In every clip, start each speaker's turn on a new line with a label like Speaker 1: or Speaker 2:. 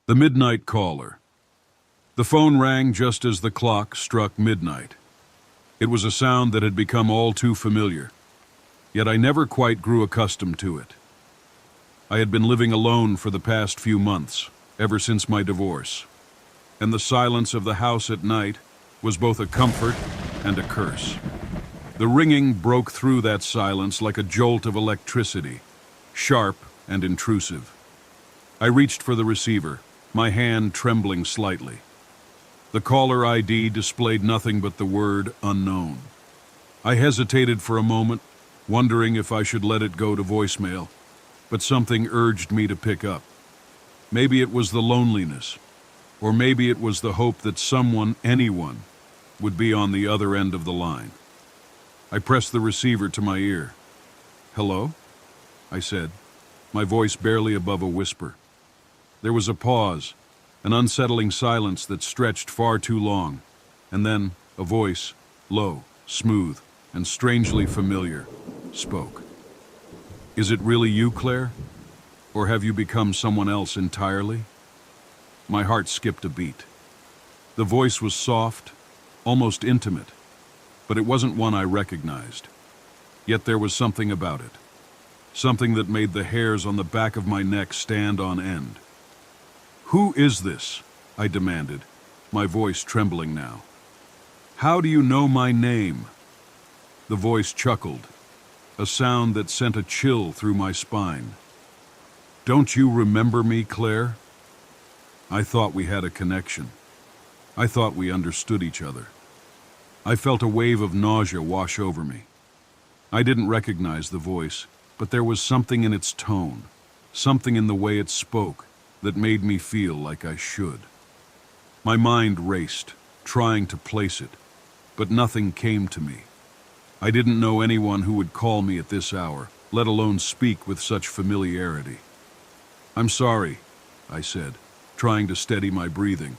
Speaker 1: The midnight caller. The phone rang just as the clock struck midnight. It was a sound that had become all too familiar, yet I never quite grew accustomed to it. I had been living alone for the past few months, ever since my divorce, and the silence of the house at night was both a comfort and a curse. The ringing broke through that silence like a jolt of electricity, sharp and intrusive. I reached for the receiver, my hand trembling slightly. The caller ID displayed nothing but the word unknown. I hesitated for a moment, wondering if I should let it go to voicemail, but something urged me to pick up. Maybe it was the loneliness, or maybe it was the hope that someone, anyone, would be on the other end of the line. I pressed the receiver to my ear. "Hello?" I said, my voice barely above a whisper. There was a pause, an unsettling silence that stretched far too long, and then a voice, low, smooth, and strangely familiar, spoke. "Is it really you, Claire? Or have you become someone else entirely?" My heart skipped a beat. The voice was soft, almost intimate, but it wasn't one I recognized. Yet there was something about it, something that made the hairs on the back of my neck stand on end. "Who is this?" I demanded, my voice trembling now. "How do you know my name?" The voice chuckled, a sound that sent a chill through my spine. "Don't you remember me, Claire?" I thought we had a connection. I thought we understood each other. I felt a wave of nausea wash over me. I didn't recognize the voice, but there was something in its tone, something in the way it spoke, that made me feel like I should. My mind raced, trying to place it, but nothing came to me. I didn't know anyone who would call me at this hour, let alone speak with such familiarity. "I'm sorry," I said, trying to steady my breathing.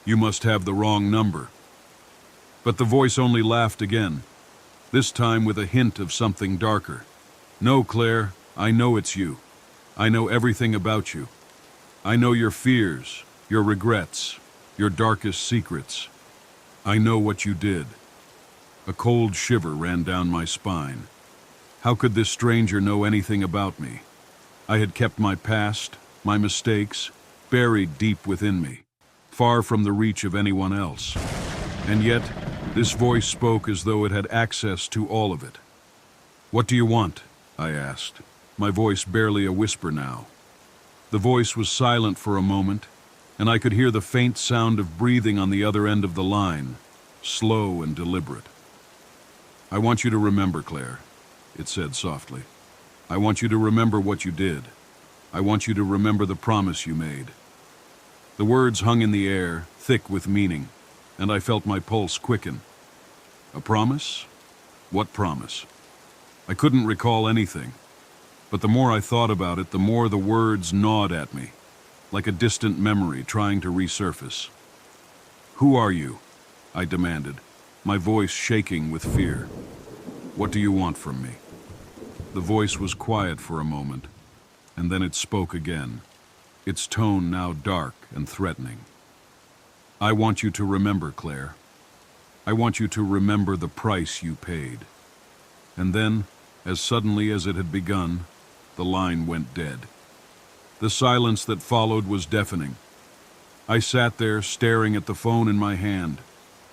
Speaker 1: "You must have the wrong number." But the voice only laughed again, this time with a hint of something darker. "No, Claire, I know it's you. I know everything about you. I know your fears, your regrets, your darkest secrets. I know what you did." A cold shiver ran down my spine. How could this stranger know anything about me? I had kept my past, my mistakes, buried deep within me, far from the reach of anyone else. And yet, this voice spoke as though it had access to all of it. "What do you want?" I asked, my voice barely a whisper now. The voice was silent for a moment, and I could hear the faint sound of breathing on the other end of the line, slow and deliberate. "I want you to remember, Claire," it said softly. "I want you to remember what you did. I want you to remember the promise you made." The words hung in the air, thick with meaning, and I felt my pulse quicken. A promise? What promise? I couldn't recall anything, but the more I thought about it, the more the words gnawed at me, like a distant memory trying to resurface. "Who are you?" I demanded, my voice shaking with fear. "What do you want from me?" The voice was quiet for a moment, and then it spoke again, its tone now dark and threatening. "I want you to remember, Claire. I want you to remember the price you paid." And then, as suddenly as it had begun, the line went dead. The silence that followed was deafening. I sat there staring at the phone in my hand,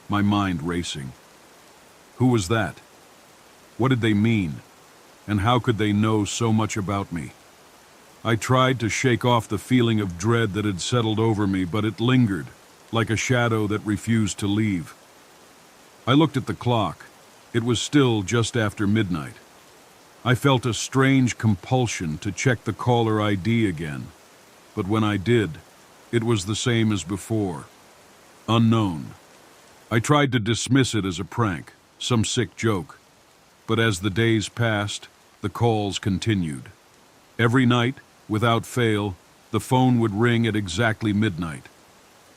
Speaker 1: my mind racing. Who was that? What did they mean? And how could they know so much about me? I tried to shake off the feeling of dread that had settled over me, but it lingered, like a shadow that refused to leave. I looked at the clock. It was still just after midnight. I felt a strange compulsion to check the caller ID again, but when I did, it was the same as before. Unknown. I tried to dismiss it as a prank, some sick joke, but as the days passed, the calls continued. Every night, without fail, the phone would ring at exactly midnight.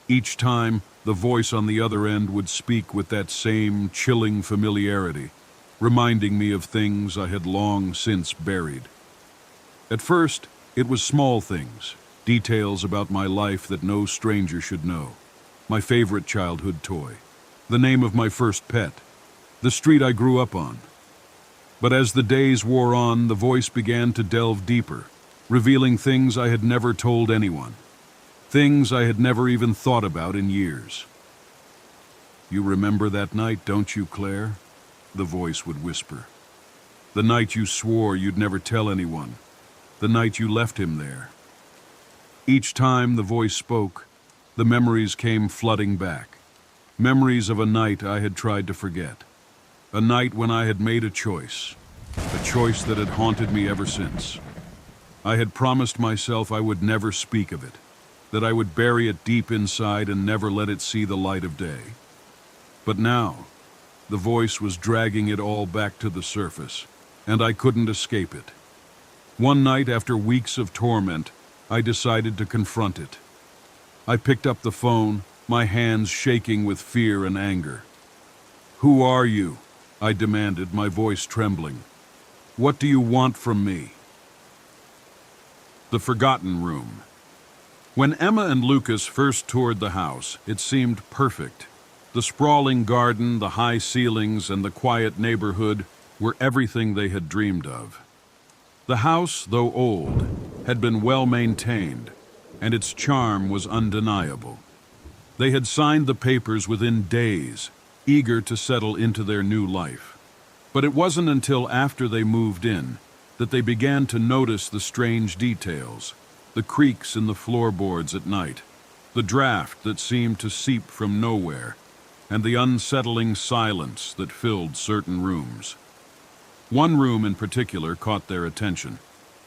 Speaker 1: Each time, the voice on the other end would speak with that same chilling familiarity, reminding me of things I had long since buried. At first, it was small things, Details about my life that no stranger should know. My favorite childhood toy. The name of my first pet. The street I grew up on. But as the days wore on, the voice began to delve deeper, revealing things I had never told anyone. Things I had never even thought about in years. "You remember that night, don't you, Claire?" the voice would whisper. "The night you swore you'd never tell anyone. The night you left him there." Each time the voice spoke, the memories came flooding back. Memories of a night I had tried to forget. A night when I had made a choice that had haunted me ever since. I had promised myself I would never speak of it, that I would bury it deep inside and never let it see the light of day. But now, the voice was dragging it all back to the surface, and I couldn't escape it. One night, after weeks of torment, I decided to confront it. I picked up the phone, my hands shaking with fear and anger. "Who are you?" I demanded, my voice trembling. "What do you want from me?" The Forgotten Room. When Emma and Lucas first toured the house, it seemed perfect. The sprawling garden, the high ceilings, and the quiet neighborhood were everything they had dreamed of. The house, though old, had been well maintained, and its charm was undeniable. They had signed the papers within days, eager to settle into their new life. But it wasn't until after they moved in that they began to notice the strange details, the creaks in the floorboards at night, the draft that seemed to seep from nowhere, and the unsettling silence that filled certain rooms. One room in particular caught their attention.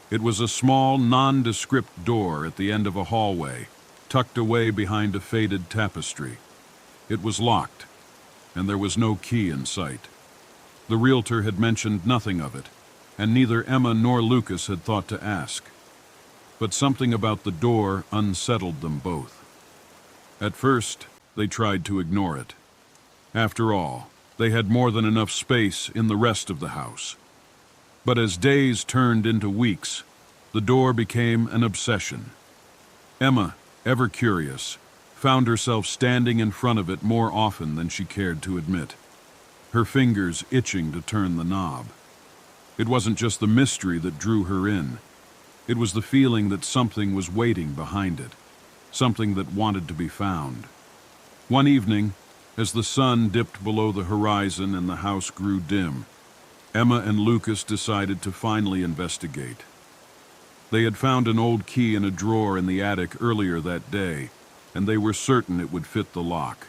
Speaker 1: It was a small, nondescript door at the end of a hallway, tucked away behind a faded tapestry. It was locked, and there was no key in sight. The realtor had mentioned nothing of it, and neither Emma nor Lucas had thought to ask. But something about the door unsettled them both. At first, they tried to ignore it. After all, they had more than enough space in the rest of the house. But as days turned into weeks, the door became an obsession. Emma, ever curious, found herself standing in front of it more often than she cared to admit, her fingers itching to turn the knob. It wasn't just the mystery that drew her in. It was the feeling that something was waiting behind it, something that wanted to be found. One evening, as the sun dipped below the horizon and the house grew dim, Emma and Lucas decided to finally investigate. They had found an old key in a drawer in the attic earlier that day, and they were certain it would fit the lock.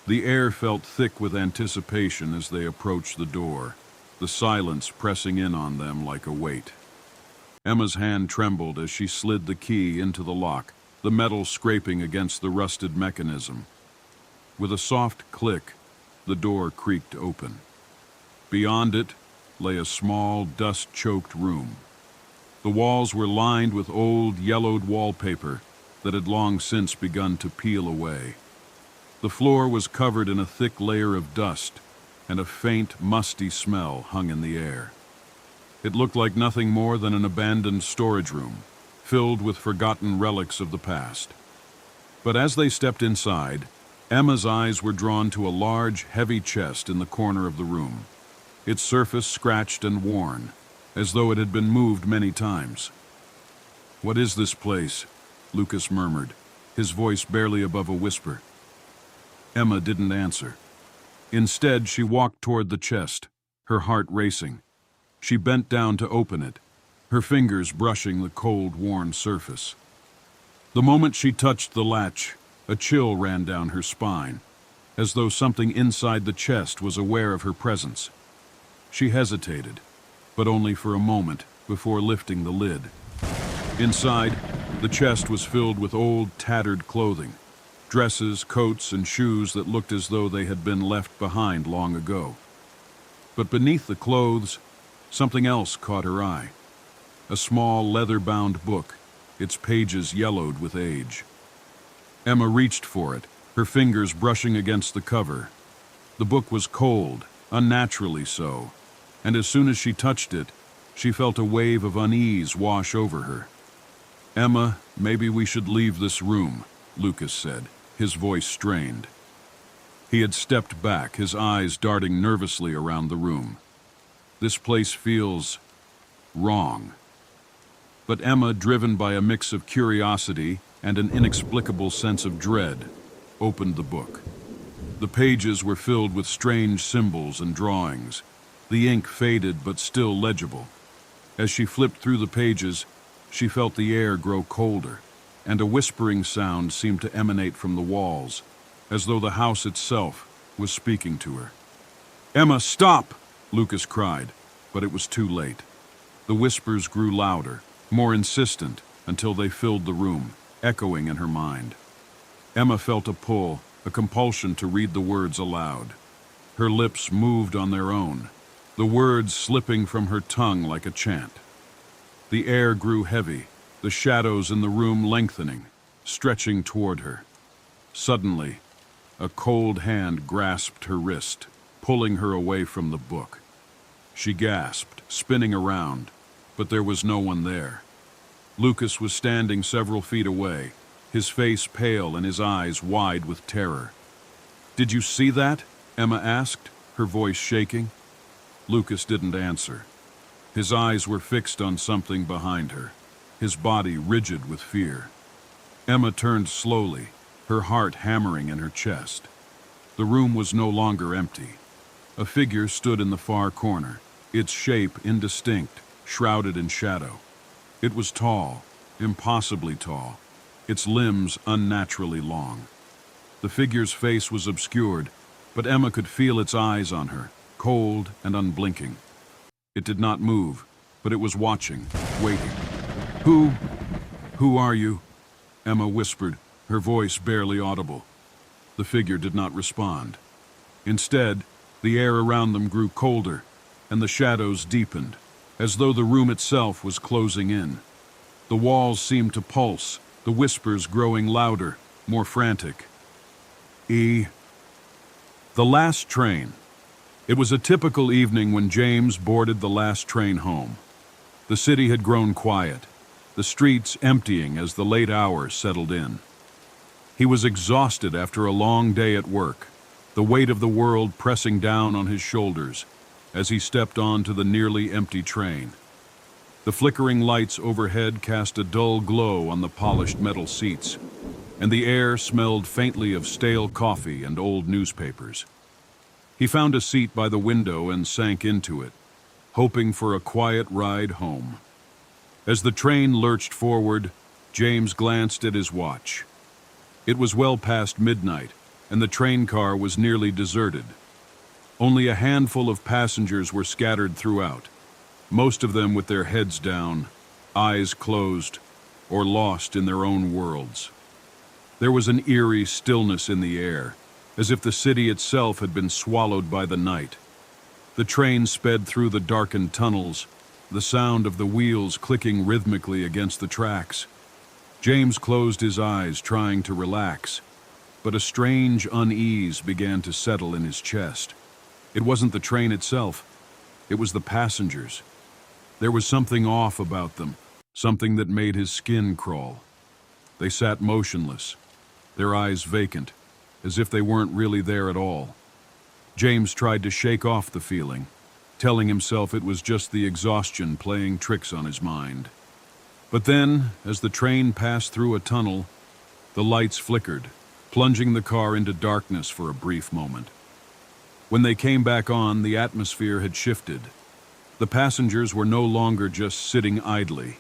Speaker 1: The air felt thick with anticipation as they approached the door, the silence pressing in on them like a weight. Emma's hand trembled as she slid the key into the lock, the metal scraping against the rusted mechanism. With a soft click, the door creaked open. Beyond it lay a small, dust-choked room. The walls were lined with old, yellowed wallpaper that had long since begun to peel away. The floor was covered in a thick layer of dust, and a faint, musty smell hung in the air. It looked like nothing more than an abandoned storage room, filled with forgotten relics of the past. But as they stepped inside, Emma's eyes were drawn to a large, heavy chest in the corner of the room, its surface scratched and worn, as though it had been moved many times. "What is this place?" Lucas murmured, his voice barely above a whisper. Emma didn't answer. Instead, she walked toward the chest, her heart racing. She bent down to open it, her fingers brushing the cold, worn surface. The moment she touched the latch, a chill ran down her spine, as though something inside the chest was aware of her presence. She hesitated, but only for a moment before lifting the lid. Inside, the chest was filled with old, tattered clothing, dresses, coats, and shoes that looked as though they had been left behind long ago. But beneath the clothes, something else caught her eye. A small, leather-bound book, its pages yellowed with age. Emma reached for it, her fingers brushing against the cover. The book was cold, unnaturally so, and as soon as she touched it, she felt a wave of unease wash over her. "Emma, maybe we should leave this room," Lucas said, his voice strained. He had stepped back, his eyes darting nervously around the room. "This place feels wrong." But Emma, driven by a mix of curiosity and an inexplicable sense of dread, opened the book. The pages were filled with strange symbols and drawings, the ink faded but still legible. As she flipped through the pages, she felt the air grow colder, and a whispering sound seemed to emanate from the walls, as though the house itself was speaking to her. "Emma, stop!" Lucas cried, but it was too late. The whispers grew louder, more insistent, until they filled the room, echoing in her mind. Emma felt a pull, a compulsion to read the words aloud. Her lips moved on their own, the words slipping from her tongue like a chant. The air grew heavy, the shadows in the room lengthening, stretching toward her. Suddenly, a cold hand grasped her wrist, pulling her away from the book. She gasped, spinning around, but there was no one there. Lucas was standing several feet away, his face pale and his eyes wide with terror. "Did you see that?" Emma asked, her voice shaking. Lucas didn't answer. His eyes were fixed on something behind her, his body rigid with fear. Emma turned slowly, her heart hammering in her chest. The room was no longer empty. A figure stood in the far corner, its shape indistinct, shrouded in shadow. It was tall, impossibly tall, its limbs unnaturally long. The figure's face was obscured, but Emma could feel its eyes on her, cold and unblinking. It did not move, but it was watching, waiting. Who are you?" Emma whispered, her voice barely audible. The figure did not respond. Instead, the air around them grew colder, and the shadows deepened, as though the room itself was closing in. The walls seemed to pulse, the whispers growing louder, more frantic. The last train. It was a typical evening when James boarded the last train home. The city had grown quiet, the streets emptying as the late hours settled in. He was exhausted after a long day at work, the weight of the world pressing down on his shoulders as he stepped onto the nearly empty train. The flickering lights overhead cast a dull glow on the polished metal seats, and the air smelled faintly of stale coffee and old newspapers. He found a seat by the window and sank into it, hoping for a quiet ride home. As the train lurched forward, James glanced at his watch. It was well past midnight, and the train car was nearly deserted. Only a handful of passengers were scattered throughout, most of them with their heads down, eyes closed, or lost in their own worlds. There was an eerie stillness in the air, as if the city itself had been swallowed by the night. The train sped through the darkened tunnels, the sound of the wheels clicking rhythmically against the tracks. James closed his eyes, trying to relax, but a strange unease began to settle in his chest. It wasn't the train itself, it was the passengers. There was something off about them, something that made his skin crawl. They sat motionless, their eyes vacant, as if they weren't really there at all. James tried to shake off the feeling, telling himself it was just the exhaustion playing tricks on his mind. But then, as the train passed through a tunnel, the lights flickered, plunging the car into darkness for a brief moment. When they came back on, the atmosphere had shifted. The passengers were no longer just sitting idly.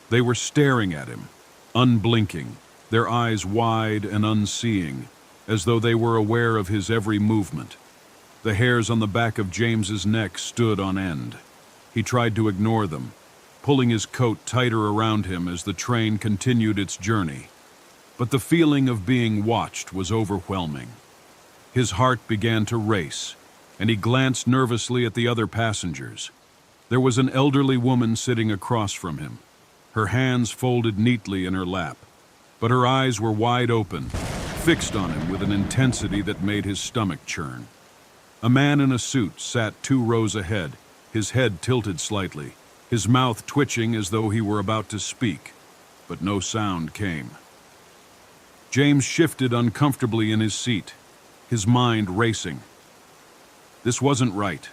Speaker 1: They were staring at him, unblinking, their eyes wide and unseeing, as though they were aware of his every movement. The hairs on the back of James's neck stood on end. He tried to ignore them, pulling his coat tighter around him as the train continued its journey. But the feeling of being watched was overwhelming. His heart began to race, and he glanced nervously at the other passengers. There was an elderly woman sitting across from him, her hands folded neatly in her lap, but her eyes were wide open, fixed on him with an intensity that made his stomach churn. A man in a suit sat 2 rows ahead, his head tilted slightly, his mouth twitching as though he were about to speak. but no sound came. James shifted uncomfortably in his seat, his mind racing. This wasn't right.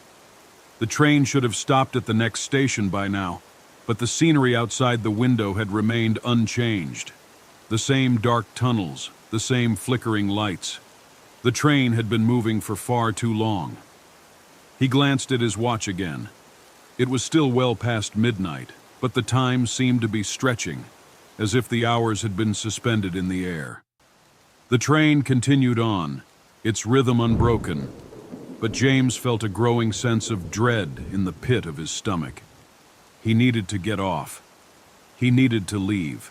Speaker 1: The train should have stopped at the next station by now, but the scenery outside the window had remained unchanged. The same dark tunnels, the same flickering lights. The train had been moving for far too long. He glanced at his watch again. It was still well past midnight, but the time seemed to be stretching, as if the hours had been suspended in the air. The train continued on, its rhythm unbroken, but James felt a growing sense of dread in the pit of his stomach. He needed to get off. He needed to leave.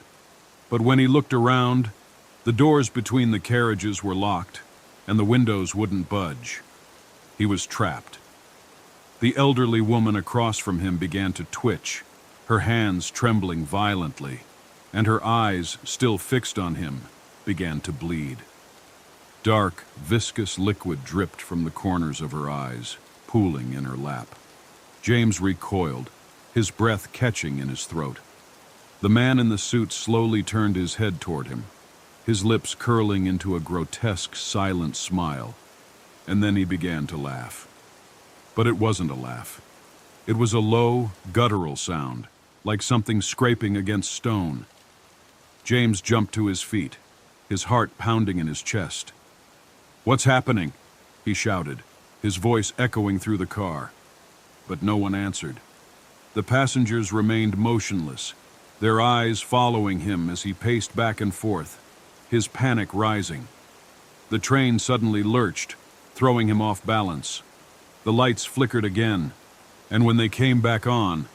Speaker 1: But when he looked around, the doors between the carriages were locked, and the windows wouldn't budge. He was trapped. The elderly woman across from him began to twitch, her hands trembling violently, and her eyes, still fixed on him, began to bleed. Dark, viscous liquid dripped from the corners of her eyes, pooling in her lap. James recoiled, his breath catching in his throat. The man in the suit slowly turned his head toward him, his lips curling into a grotesque, silent smile, and then he began to laugh. But it wasn't a laugh. It was a low, guttural sound, like something scraping against stone. James jumped to his feet, his heart pounding in his chest. "What's happening?" he shouted, his voice echoing through the car. But no one answered. The passengers remained motionless, their eyes following him as he paced back and forth, his panic rising. The train suddenly lurched, throwing him off balance. The lights flickered again, and when they came back on,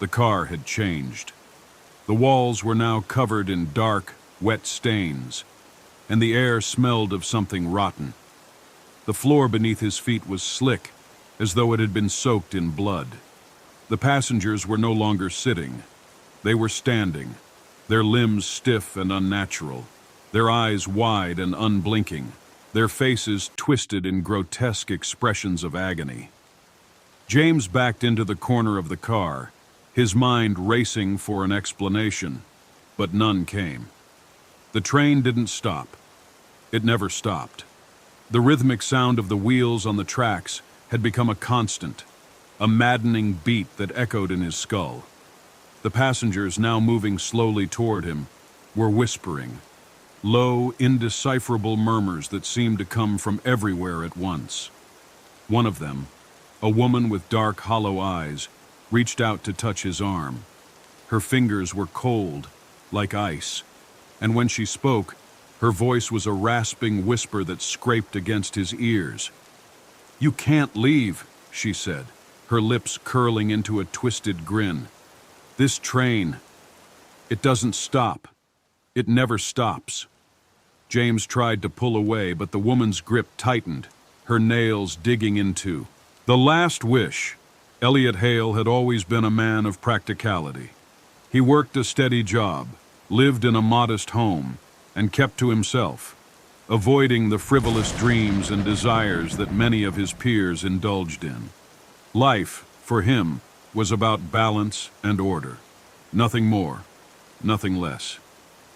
Speaker 1: the car had changed. The walls were now covered in dark, wet stains, and the air smelled of something rotten. The floor beneath his feet was slick, as though it had been soaked in blood. The passengers were no longer sitting. They were standing, their limbs stiff and unnatural, their eyes wide and unblinking, their faces twisted in grotesque expressions of agony. James backed into the corner of the car, his mind racing for an explanation, but none came. The train didn't stop. It never stopped. The rhythmic sound of the wheels on the tracks had become a constant, a maddening beat that echoed in his skull. The passengers, now moving slowly toward him, were whispering, low, indecipherable murmurs that seemed to come from everywhere at once. One of them, a woman with dark, hollow eyes, reached out to touch his arm. Her fingers were cold, like ice, and when she spoke, her voice was a rasping whisper that scraped against his ears. "You can't leave," she said, her lips curling into a twisted grin. "This train, it doesn't stop. It never stops." James tried to pull away, but the woman's grip tightened, her nails digging into. The last wish. Elliot Hale had always been a man of practicality. He worked a steady job, lived in a modest home, and kept to himself, avoiding the frivolous dreams and desires that many of his peers indulged in. Life, for him, was about balance and order. Nothing more, nothing less.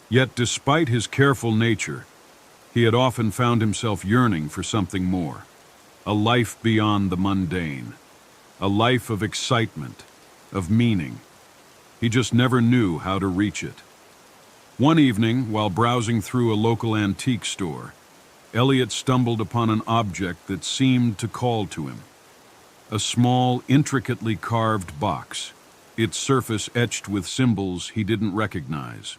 Speaker 1: Yet despite his careful nature, he had often found himself yearning for something more. A life beyond the mundane. A life of excitement, of meaning. He just never knew how to reach it. One evening, while browsing through a local antique store, Elliot stumbled upon an object that seemed to call to him. A small, intricately carved box, its surface etched with symbols he didn't recognize.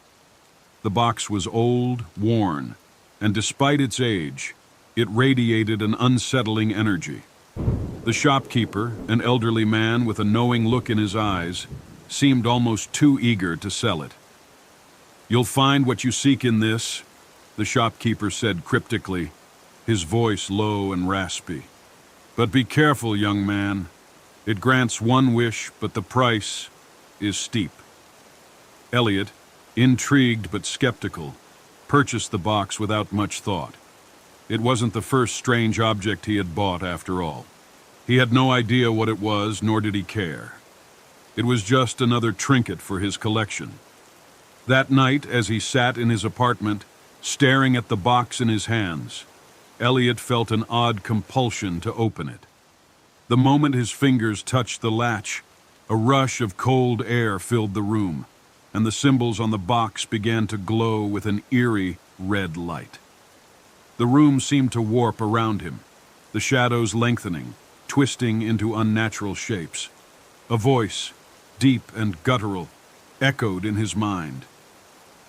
Speaker 1: The box was old, worn, and despite its age, it radiated an unsettling energy. The shopkeeper, an elderly man with a knowing look in his eyes, seemed almost too eager to sell it. "You'll find what you seek in this," the shopkeeper said cryptically, his voice low and raspy. "But be careful, young man. It grants one wish, but the price is steep." Elliot, intrigued but skeptical, purchased the box without much thought. It wasn't the first strange object he had bought, after all. He had no idea what it was, nor did he care. It was just another trinket for his collection. That night, as he sat in his apartment, staring at the box in his hands, Elliot felt an odd compulsion to open it. The moment his fingers touched the latch, a rush of cold air filled the room, and the symbols on the box began to glow with an eerie red light. The room seemed to warp around him, the shadows lengthening, twisting into unnatural shapes. A voice, deep and guttural, echoed in his mind.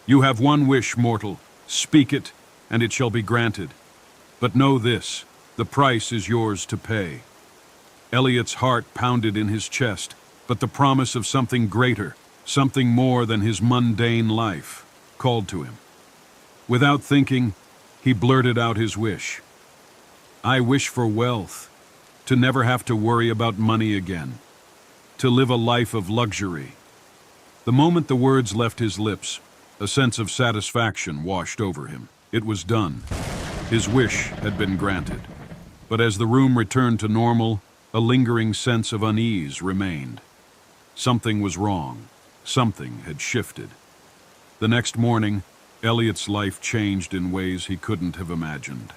Speaker 1: "You have one wish, mortal. Speak it, and it shall be granted. But know this, the price is yours to pay." Elliot's heart pounded in his chest, but the promise of something greater, something more than his mundane life, called to him. Without thinking, he blurted out his wish. "I wish for wealth, to never have to worry about money again, to live a life of luxury." The moment the words left his lips, a sense of satisfaction washed over him. It was done. His wish had been granted. But as the room returned to normal, a lingering sense of unease remained. Something was wrong. Something had shifted. The next morning, Elliot's life changed in ways he couldn't have imagined.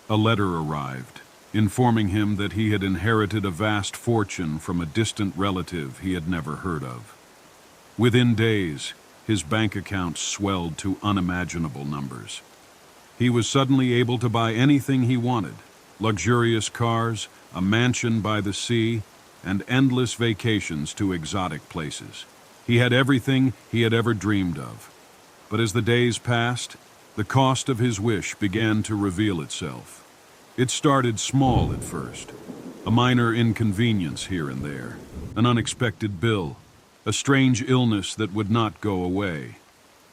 Speaker 1: A letter arrived, informing him that he had inherited a vast fortune from a distant relative he had never heard of. Within days, his bank account swelled to unimaginable numbers. He was suddenly able to buy anything he wanted: luxurious cars, a mansion by the sea, and endless vacations to exotic places. He had everything he had ever dreamed of. But as the days passed, the cost of his wish began to reveal itself. It started small at first, a minor inconvenience here and there, an unexpected bill, a strange illness that would not go away.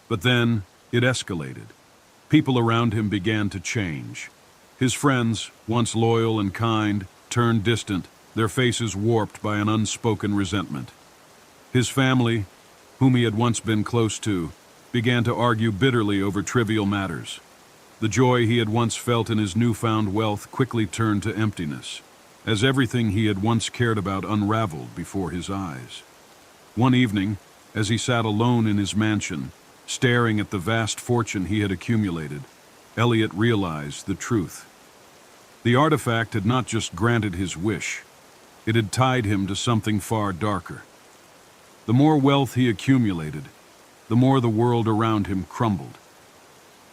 Speaker 1: But then it escalated. People around him began to change. His friends, once loyal and kind, turned distant, their faces warped by an unspoken resentment. His family, whom he had once been close to, began to argue bitterly over trivial matters. The joy he had once felt in his newfound wealth quickly turned to emptiness, as everything he had once cared about unraveled before his eyes. One evening, as he sat alone in his mansion, staring at the vast fortune he had accumulated, Elliot realized the truth. The artifact had not just granted his wish, it had tied him to something far darker. The more wealth he accumulated, the more the world around him crumbled.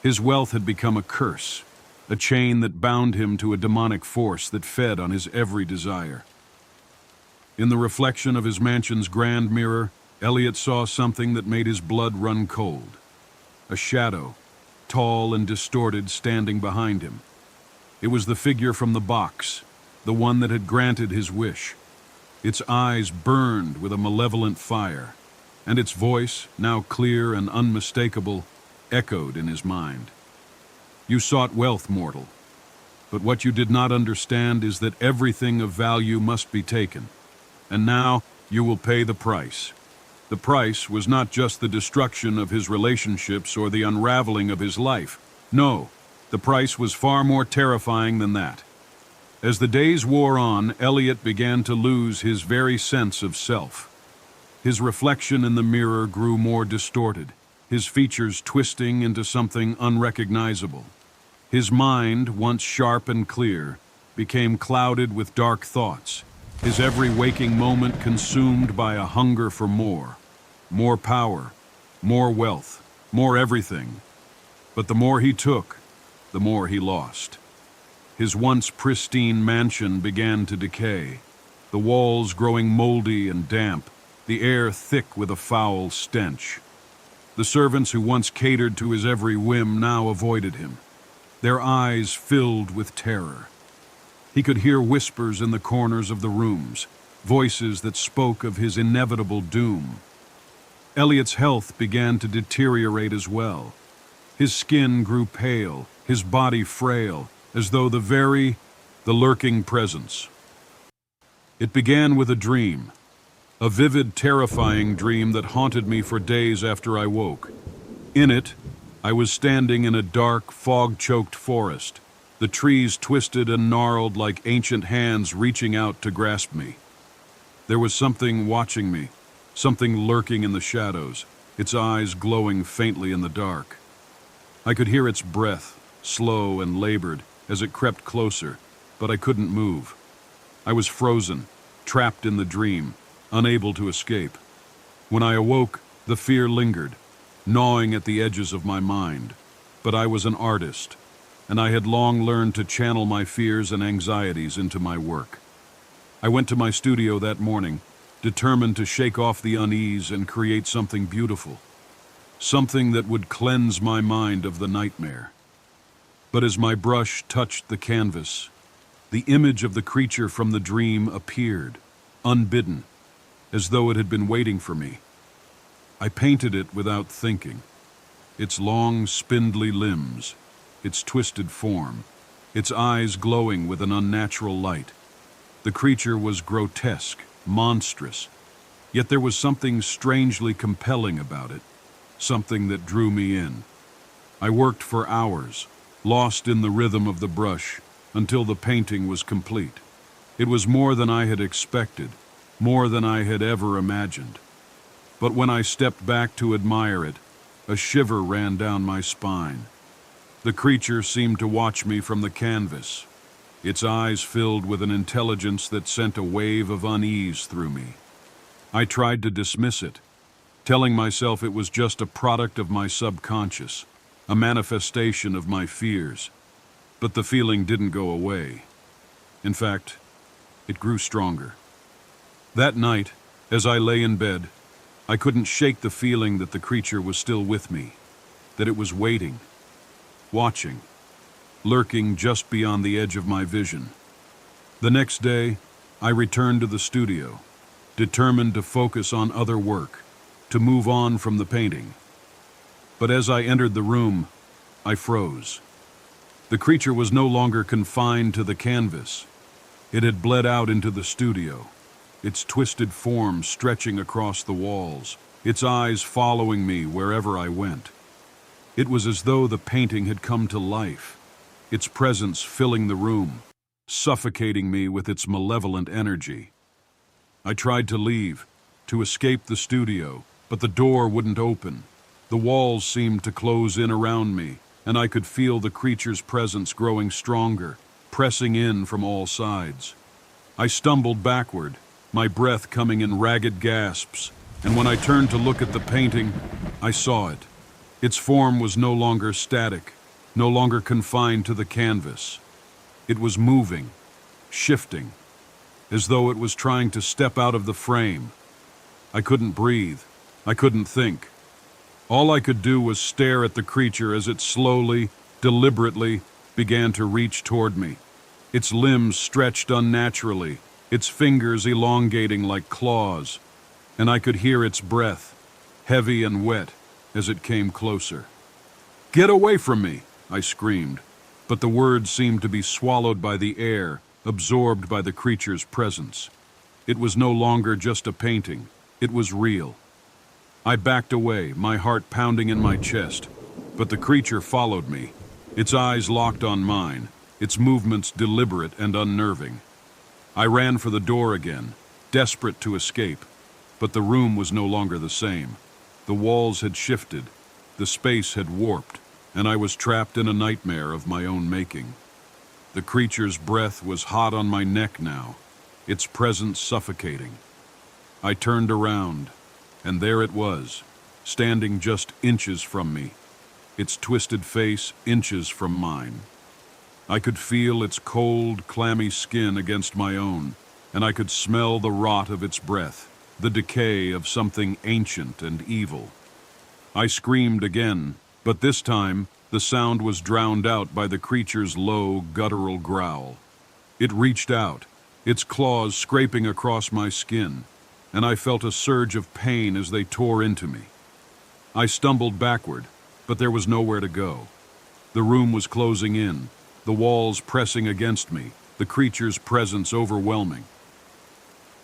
Speaker 1: His wealth had become a curse, a chain that bound him to a demonic force that fed on his every desire. In the reflection of his mansion's grand mirror, Elliot saw something that made his blood run cold. A shadow, tall and distorted, standing behind him. It was the figure from the box, the one that had granted his wish. Its eyes burned with a malevolent fire, and its voice, now clear and unmistakable, echoed in his mind. "You sought wealth, mortal, but what you did not understand is that everything of value must be taken, and now you will pay the price." The price was not just the destruction of his relationships or the unraveling of his life. No, the price was far more terrifying than that. As the days wore on, Elliot began to lose his very sense of self. His reflection in the mirror grew more distorted, his features twisting into something unrecognizable. His mind, once sharp and clear, became clouded with dark thoughts, his every waking moment consumed by a hunger for more. More power, more wealth, more everything. But the more he took, the more he lost. His once pristine mansion began to decay, the walls growing moldy and damp, the air thick with a foul stench. The servants who once catered to his every whim now avoided him, their eyes filled with terror. He could hear whispers in the corners of the rooms, voices that spoke of his inevitable doom. Elliot's health began to deteriorate as well. His skin grew pale, his body frail, as though the lurking presence. It began with a dream, a vivid, terrifying dream that haunted me for days after I woke. In it, I was standing in a dark, fog-choked forest, the trees twisted and gnarled like ancient hands reaching out to grasp me. There was something watching me, something lurking in the shadows, its eyes glowing faintly in the dark. I could hear its breath, slow and labored, as it crept closer, but I couldn't move. I was frozen, trapped in the dream, unable to escape. When I awoke, the fear lingered, gnawing at the edges of my mind. But I was an artist, and I had long learned to channel my fears and anxieties into my work. I went to my studio that morning, determined to shake off the unease and create something beautiful, something that would cleanse my mind of the nightmare. But as my brush touched the canvas, the image of the creature from the dream appeared, unbidden, as though it had been waiting for me. I painted it without thinking. Its long, spindly limbs, its twisted form, its eyes glowing with an unnatural light. The creature was grotesque, monstrous, yet there was something strangely compelling about it, something that drew me in. I worked for hours, lost in the rhythm of the brush, until the painting was complete. It was more than I had expected, more than I had ever imagined. But when I stepped back to admire it, a shiver ran down my spine. The creature seemed to watch me from the canvas, its eyes filled with an intelligence that sent a wave of unease through me. I tried to dismiss it, telling myself it was just a product of my subconscious, a manifestation of my fears. But the feeling didn't go away. In fact, it grew stronger. That night, as I lay in bed, I couldn't shake the feeling that the creature was still with me, that it was waiting, watching, lurking just beyond the edge of my vision. The next day, I returned to the studio, determined to focus on other work, to move on from the painting. But as I entered the room, I froze. The creature was no longer confined to the canvas. It had bled out into the studio, its twisted form stretching across the walls, its eyes following me wherever I went. It was as though the painting had come to life, its presence filling the room, suffocating me with its malevolent energy. I tried to leave, to escape the studio, but the door wouldn't open. The walls seemed to close in around me, and I could feel the creature's presence growing stronger, pressing in from all sides. I stumbled backward, my breath coming in ragged gasps, and when I turned to look at the painting, I saw it. Its form was no longer static, no longer confined to the canvas. It was moving, shifting, as though it was trying to step out of the frame. I couldn't breathe. I couldn't think. All I could do was stare at the creature as it slowly, deliberately began to reach toward me. Its limbs stretched unnaturally, its fingers elongating like claws, and I could hear its breath, heavy and wet, as it came closer. "Get away from me!" I screamed, but the words seemed to be swallowed by the air, absorbed by the creature's presence. It was no longer just a painting. It was real. I backed away, my heart pounding in my chest, but the creature followed me, its eyes locked on mine, its movements deliberate and unnerving. I ran for the door again, desperate to escape, but the room was no longer the same. The walls had shifted, the space had warped, and I was trapped in a nightmare of my own making. The creature's breath was hot on my neck now, its presence suffocating. I turned around, and there it was, standing just inches from me, its twisted face inches from mine. I could feel its cold, clammy skin against my own, and I could smell the rot of its breath, the decay of something ancient and evil. I screamed again, but this time the sound was drowned out by the creature's low, guttural growl. It reached out, its claws scraping across my skin, and I felt a surge of pain as they tore into me. I stumbled backward, but there was nowhere to go. The room was closing in, the walls pressing against me, the creature's presence overwhelming.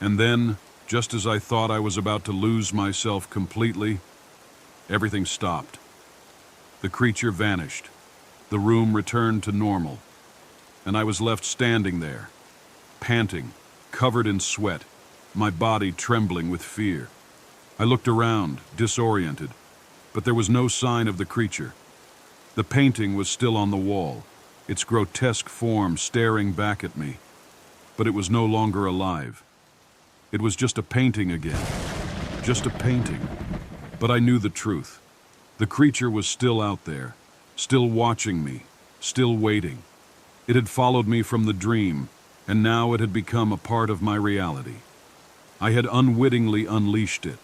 Speaker 1: And then, just as I thought I was about to lose myself completely, everything stopped. The creature vanished. The room returned to normal, and I was left standing there, panting, covered in sweat, my body trembling with fear. I looked around, disoriented, but there was no sign of the creature. The painting was still on the wall, its grotesque form staring back at me, but it was no longer alive. It was just a painting again, just a painting. But I knew the truth. The creature was still out there, still watching me, still waiting. It had followed me from the dream, and now it had become a part of my reality. I had unwittingly unleashed it,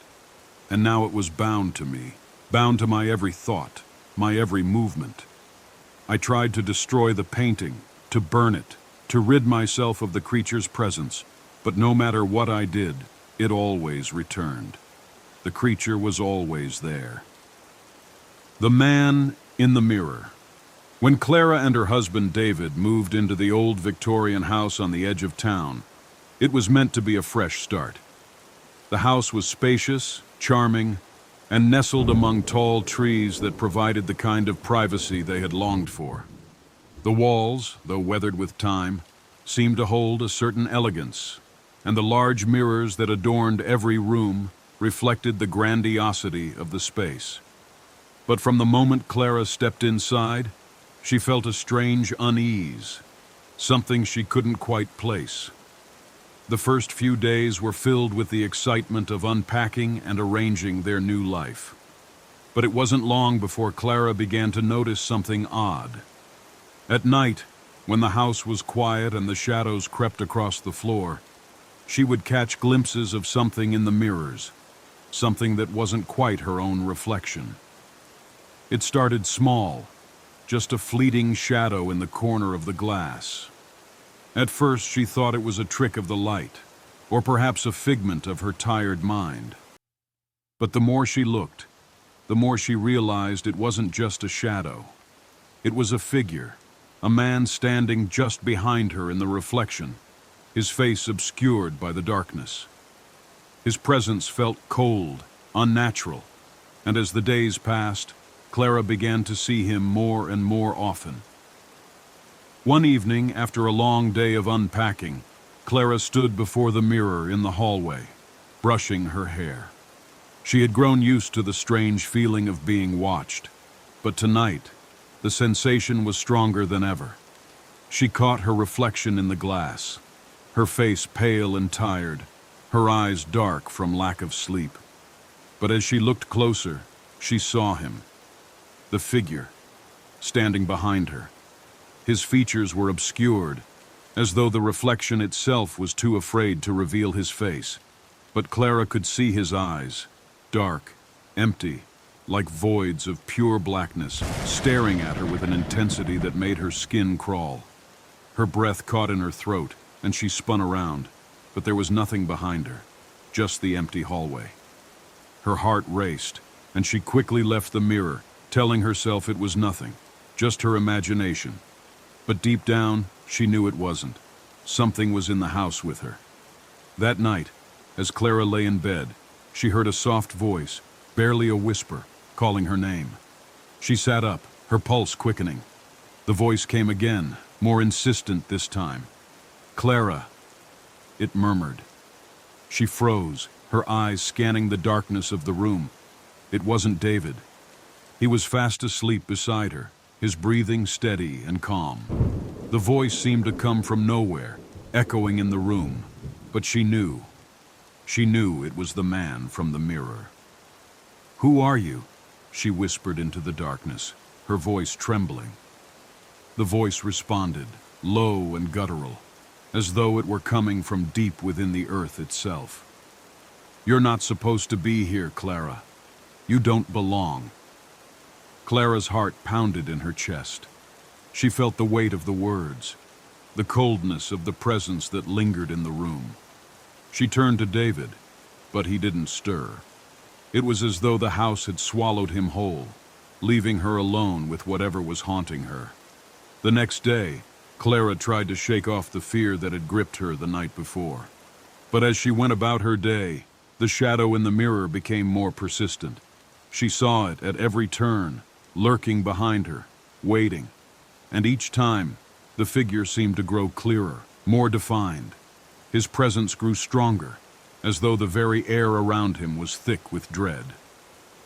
Speaker 1: and now it was bound to me, bound to my every thought, my every movement. I tried to destroy the painting, to burn it, to rid myself of the creature's presence, but no matter what I did, it always returned. The creature was always there. The man in the mirror. When Clara and her husband David moved into the old Victorian house on the edge of town, it was meant to be a fresh start. The house was spacious, charming, and nestled among tall trees that provided the kind of privacy they had longed for. The walls, though weathered with time, seemed to hold a certain elegance, and the large mirrors that adorned every room reflected the grandiosity of the space. But from the moment Clara stepped inside, she felt a strange unease, something she couldn't quite place. The first few days were filled with the excitement of unpacking and arranging their new life. But it wasn't long before Clara began to notice something odd. At night, when the house was quiet and the shadows crept across the floor, she would catch glimpses of something in the mirrors, something that wasn't quite her own reflection. It started small, just a fleeting shadow in the corner of the glass. At first she thought it was a trick of the light, or perhaps a figment of her tired mind. But the more she looked, the more she realized it wasn't just a shadow. It was a figure, a man standing just behind her in the reflection, his face obscured by the darkness. His presence felt cold, unnatural, and as the days passed, Clara began to see him more and more often. One evening, after a long day of unpacking, Clara stood before the mirror in the hallway, brushing her hair. She had grown used to the strange feeling of being watched, but tonight, the sensation was stronger than ever. She caught her reflection in the glass, her face pale and tired, her eyes dark from lack of sleep. But as she looked closer, she saw him, the figure, standing behind her. His features were obscured, as though the reflection itself was too afraid to reveal his face. But Clara could see his eyes, dark, empty, like voids of pure blackness, staring at her with an intensity that made her skin crawl. Her breath caught in her throat, and she spun around, but there was nothing behind her, just the empty hallway. Her heart raced, and she quickly left the mirror, telling herself it was nothing, just her imagination. But deep down, she knew it wasn't. Something was in the house with her. That night, as Clara lay in bed, she heard a soft voice, barely a whisper, calling her name. She sat up, her pulse quickening. The voice came again, more insistent this time. "Clara," it murmured. She froze, her eyes scanning the darkness of the room. It wasn't David. He was fast asleep beside her, his breathing steady and calm. The voice seemed to come from nowhere, echoing in the room, but she knew it was the man from the mirror. "Who are you?" she whispered into the darkness, her voice trembling. The voice responded, low and guttural, as though it were coming from deep within the earth itself. "You're not supposed to be here, Clara. You don't belong." Clara's heart pounded in her chest. She felt the weight of the words, the coldness of the presence that lingered in the room. She turned to David, but he didn't stir. It was as though the house had swallowed him whole, leaving her alone with whatever was haunting her. The next day, Clara tried to shake off the fear that had gripped her the night before. But as she went about her day, the shadow in the mirror became more persistent. She saw it at every turn, lurking behind her, waiting. And each time, the figure seemed to grow clearer, more defined. His presence grew stronger, as though the very air around him was thick with dread.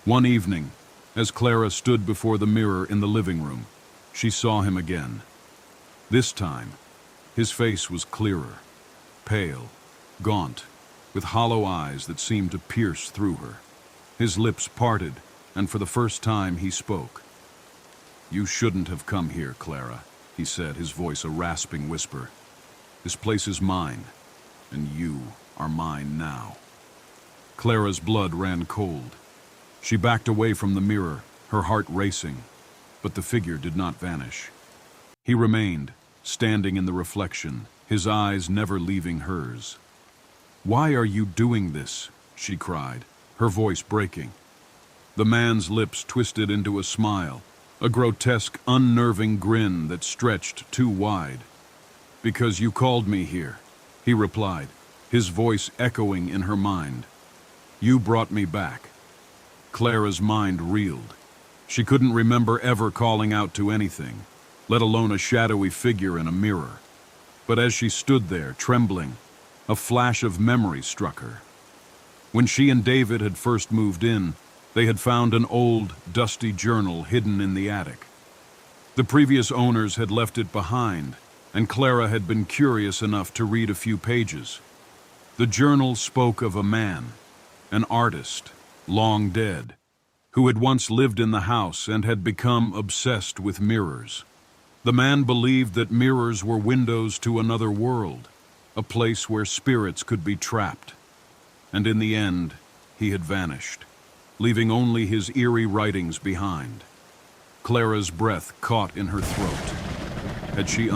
Speaker 1: One evening, As Clara stood before the mirror in the living room, she saw him again. This time, his face was clearer, pale, gaunt, with hollow eyes that seemed to pierce through her. His lips parted, and for the first time he spoke. "You shouldn't have come here, Clara," he said, his voice a rasping whisper. "This place is mine, and you are mine now." Clara's blood ran cold. She backed away from the mirror, her heart racing, but the figure did not vanish. He remained, standing in the reflection, his eyes never leaving hers. "Why are you doing this?" she cried, her voice breaking. The man's lips twisted into a smile, a grotesque, unnerving grin that stretched too wide. "Because you called me here," he replied, his voice echoing in her mind. "You brought me back." Clara's mind reeled. She couldn't remember ever calling out to anything, let alone a shadowy figure in a mirror. But as she stood there, trembling, a flash of memory struck her. When she and David had first moved in, they had found an old, dusty journal hidden in the attic. The previous owners had left it behind, and Clara had been curious enough to read a few pages. The journal spoke of a man, an artist, long dead, who had once lived in the house and had become obsessed with mirrors. The man believed that mirrors were windows to another world, a place where spirits could be trapped. And in the end, he had vanished, leaving only his eerie writings behind. Clara's breath caught in her throat. Had she